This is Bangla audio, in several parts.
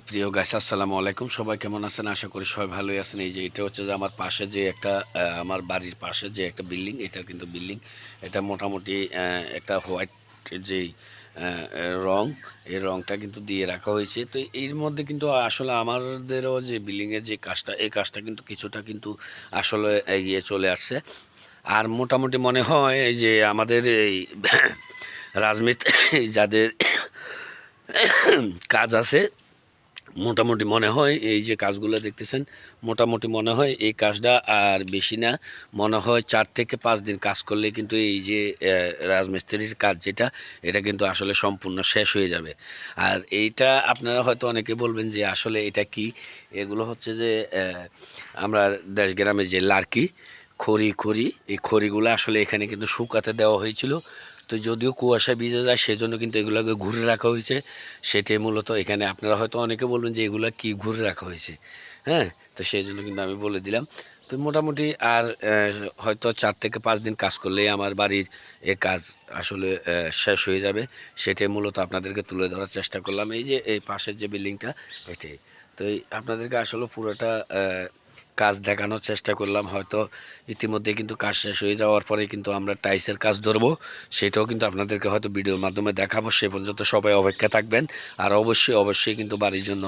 প্রিয় গাইস আসসালামু আলাইকুম। সবাই কেমন আছেন? আশা করি সবাই ভালোই আছেন। এই যে এটা হচ্ছে যে আমার পাশে যে একটা আমার বাড়ির পাশে যে একটা বিল্ডিং, এটা কিন্তু বিল্ডিং। এটা মোটামুটি একটা হোয়াইট যেই রং, এই রংটা কিন্তু দিয়ে রাখা হয়েছে। তো এর মধ্যে কিন্তু আসলে আমাদেরও যে বিল্ডিংয়ের যে কাজটা, এই কাজটা কিন্তু কিছুটা কিন্তু আসলে এগিয়ে চলে আসছে। আর মোটামুটি মনে হয় এই যে আমাদের এই রাজমিস্ত্রি যাদের কাজ আছে, মোটামুটি মনে হয় এই যে কাজগুলো দেখতেছেন, মোটামুটি মনে হয় এই কাজটা আর বেশি না, মনে হয় 4 থেকে 5 দিন কাজ করলে কিন্তু এই যে রাজমিস্ত্রির কাজ যেটা, এটা কিন্তু আসলে সম্পূর্ণ শেষ হয়ে যাবে। আর এইটা আপনারা হয়তো অনেকে বলবেন যে আসলে এটা কি? এগুলো হচ্ছে যে আমরা দেশ গ্রামে যে লার্কি খড়ি, এই খড়িগুলো আসলে এখানে কিন্তু শুকাতে দেওয়া হয়েছিল। তো যদিও কুয়াশা ভিজে যায় সেজন্য কিন্তু এগুলোকে ঘুরে রাখা হয়েছে। সেটাই মূলত এখানে আপনারা হয়তো অনেকে বলবেন যে এগুলা কি ঘুরে রাখা হয়েছে, হ্যাঁ? তো সেই জন্য কিন্তু আমি বলে দিলাম। তো মোটামুটি আর হয়তো 4 থেকে 5 দিন কাজ করলেই আমার বাড়ির এ কাজ আসলে শেষ হয়ে যাবে। সেটাই মূলত আপনাদেরকে তুলে ধরার চেষ্টা করলাম। এই যে এই পাশের যে বিল্ডিংটা, এটাই। তো এই আপনাদেরকে আসলে পুরোটা কাজ দেখানোর চেষ্টা করলাম। হয়তো ইতিমধ্যে কিন্তু কাজ শেষ হয়ে যাওয়ার পরে কিন্তু আমরা টাইলসের কাজ ধরবো, সেটাও কিন্তু আপনাদেরকে হয়তো ভিডিওর মাধ্যমে দেখাবো। সে পর্যন্ত সবাই অপেক্ষা থাকবেন। আর অবশ্যই কিন্তু বাড়ির জন্য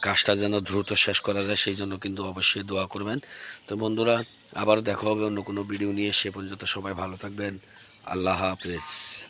কাজটা যেন দ্রুত শেষ করা যায়, সেই জন্য কিন্তু অবশ্যই দোয়া করবেন। তো বন্ধুরা, আবার দেখা হবে অন্য কোনো ভিডিও নিয়ে। সে পর্যন্ত সবাই ভালো থাকবেন। আল্লাহ হাফেজ।